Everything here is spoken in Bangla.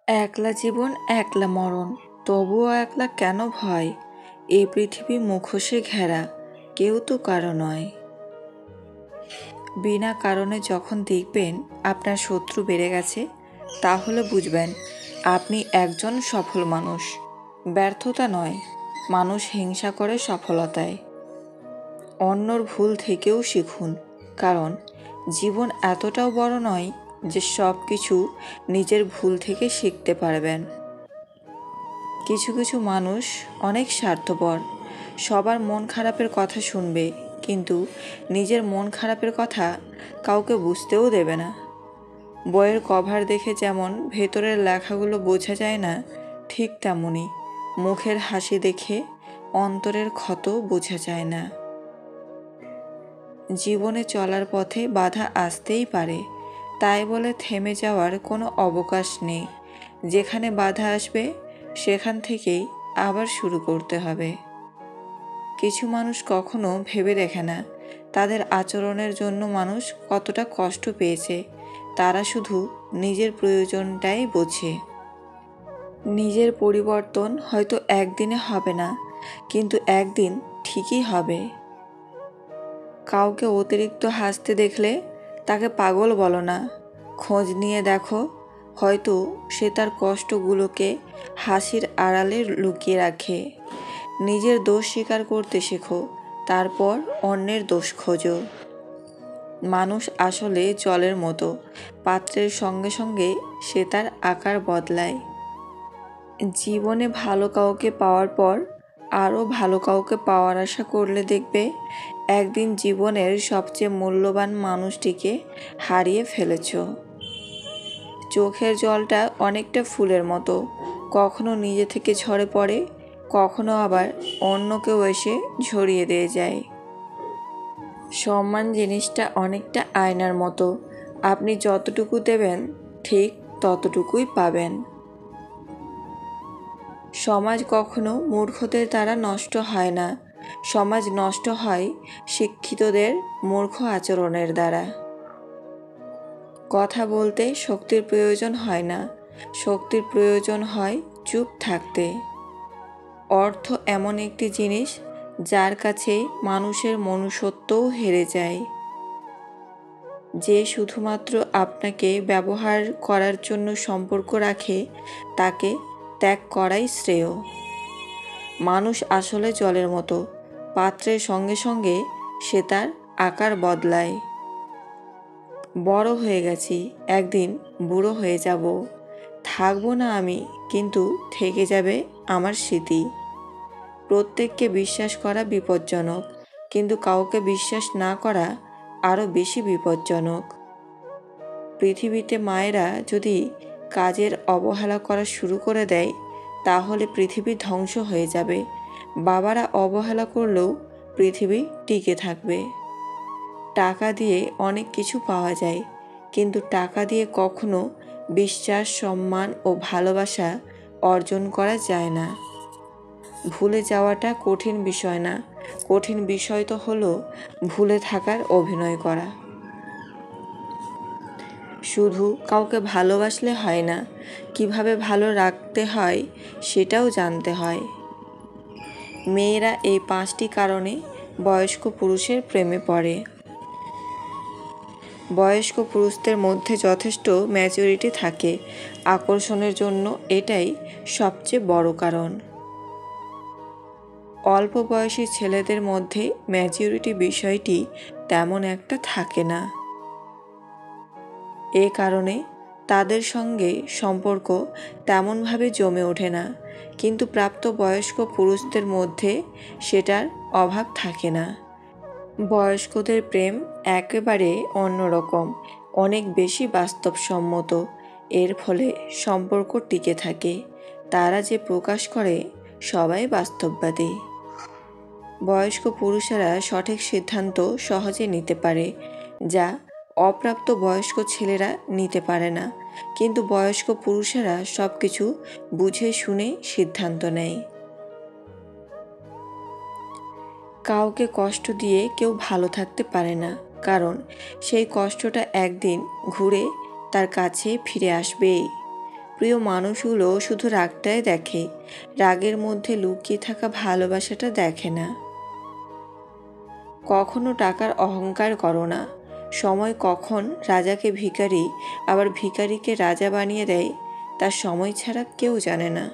একলা জীবন একলা মরণ, তবুও একলা কেন ভয়? এই পৃথিবী মুখোশে ঘেরা, কেউ তো কারো নয়। বিনা কারণে যখন দেখবেন আপনার শত্রু বেড়ে গেছে, তাহলে বুঝবেন আপনি একজন সফল মানুষ। ব্যর্থতা নয়, মানুষ হিংসা করে সফলতায়। অন্যর ভুল থেকেও শিখুন, কারণ জীবন এতটাও বড় নয় যে সব কিছু নিজের ভুল থেকে শিখতে পারবেন। কিছু কিছু মানুষ অনেক স্বার্থপর, সবার মন খারাপের কথা শুনবে, কিন্তু নিজের মন খারাপের কথা কাউকে বুঝতেও দেবে না। বইয়ের কভার দেখে যেমন ভেতরের লেখাগুলো বোঝা যায় না, ঠিক তেমনি মুখের হাসি দেখে অন্তরের ক্ষত বোঝা যায় না। জীবনে চলার পথে বাধা আসতেই পারে, তাই বলে থেমে যাওয়ার কোনো অবকাশ নেই। যেখানে বাধা আসবে সেখান থেকেই আবার শুরু করতে হবে। কিছু মানুষ কখনো ভেবে দেখে না তাদের আচরণের জন্য মানুষ কতটা কষ্ট পেয়েছে। তারা শুধু নিজের প্রয়োজনটাই বোঝে। নিজের পরিবর্তন হয়তো একদিনে হবে না, কিন্তু একদিন ঠিকই হবে। কাউকে অতিরিক্ত হাসতে দেখলে তাকে পাগল বলো না, খোঁজ নিয়ে দেখো, হয়তো সে তার কষ্টগুলোকে হাসির আড়ালে লুকিয়ে রাখে। নিজের দোষ স্বীকার করতে শেখো, তারপর অন্যের দোষ খোঁজো। মানুষ আসলে জলের মতো, পাত্রের সঙ্গে সঙ্গে সে তার আকার বদলায়। জীবনে ভালো কাউকে পাওয়ার পর আরও ভালো কাউকে পাওয়ার আশা করলে দেখবে একদিন জীবনের সবচেয়ে মূল্যবান মানুষটিকে হারিয়ে ফেলেছ। চোখের জলটা অনেকটা ফুলের মতো, কখনো নিজে থেকে ঝরে পড়ে, কখনো আবার অন্য কেউ এসে ঝরিয়ে দিয়ে যায়। সম্মান জিনিসটা অনেকটা আয়নার মতো, আপনি যতটুকু দেবেন ঠিক ততটুকুই পাবেন। সমাজ কখনো মূর্খদের দ্বারা নষ্ট হয় না, সমাজ নষ্ট হয় শিক্ষিতদের মূর্খ আচরণের দ্বারা। কথা বলতে শক্তির প্রয়োজন হয় না, শক্তির প্রয়োজন হয় চুপ থাকতে। অর্থ এমন একটি জিনিস যার কাছে মানুষের মনুষ্যত্বও হেরে যায়। যে শুধুমাত্র আপনাকে ব্যবহার করার জন্য সম্পর্ক রাখে, তাকে ত্যাগ করাই শ্রেয়। মানুষ আসলে জলের মতো, পাত্রের সঙ্গে সঙ্গে সে তার আকার বদলায়। বড় হয়ে গেছি, একদিন বুড়ো হয়ে যাব। থাকবো না আমি, কিন্তু থেকে যাবে আমার স্মৃতি। প্রত্যেককে বিশ্বাস করা বিপজ্জনক, কিন্তু কাউকে বিশ্বাস না করা আরও বেশি বিপজ্জনক। পৃথিবীতে মায়েরা যদি কাজের অবহেলা করা শুরু করে দেয়, তাহলে পৃথিবী ধ্বংস হয়ে যাবে। বাবারা অবহেলা করলেও পৃথিবী টিকে থাকবে। টাকা দিয়ে অনেক কিছু পাওয়া যায়, কিন্তু টাকা দিয়ে কখনো বিশ্বাস, সম্মান ও ভালোবাসা অর্জন করা যায় না। ভুলে যাওয়াটা কঠিন বিষয় না, কঠিন বিষয় তো হলো ভুলে থাকার অভিনয় করা। শুধু কাউকে ভালোবাসলে হয় না, কিভাবে ভালো রাখতে হয় সেটাও জানতে হয়। মেয়েরা এই 5টি কারণে বয়স্ক পুরুষের প্রেমে পড়ে। বয়স্ক পুরুষদের মধ্যে যথেষ্ট ম্যাচুরিটি থাকে, আকর্ষণের জন্য এটাই সবচেয়ে বড় কারণ। অল্প বয়সী ছেলেদের মধ্যে ম্যাচুরিটি বিষয়টি তেমন একটা থাকে না। এ কারণে তাদের সঙ্গে সম্পর্ক তেমনভাবে জমে ওঠে না, কিন্তু প্রাপ্তবয়স্ক পুরুষদের মধ্যে সেটার অভাব থাকে না। বয়স্কদের প্রেম একেবারে অন্যরকম, অনেক বেশি বাস্তবসম্মত। এর ফলে সম্পর্ক টিকে থাকে। তারা যে প্রকাশ করে সবাই বাস্তববাদী। বয়স্ক পুরুষেরা সঠিক সিদ্ধান্ত সহজে নিতে পারে, যা অপ্রাপ্ত বয়স্ক ছেলেরা নিতে পারে না। কিন্তু বয়স্ক পুরুষেরা সব কিছু বুঝে শুনে সিদ্ধান্ত নেয়। কাউকে কষ্ট দিয়ে কেউ ভালো থাকতে পারে না, কারণ সেই কষ্টটা একদিন ঘুরে তার কাছে ফিরে আসবেই। প্রিয় মানুষগুলো শুধু রাগটাই দেখে, রাগের মধ্যে লুকিয়ে থাকা ভালোবাসাটা দেখে না। কখনো টাকার অহংকার করো না। সময় কখন রাজাকে ভিখারি আবার ভিখারিকে রাজা বানিয়ে দেয় তার সময় ছাড়া কেউ জানে না।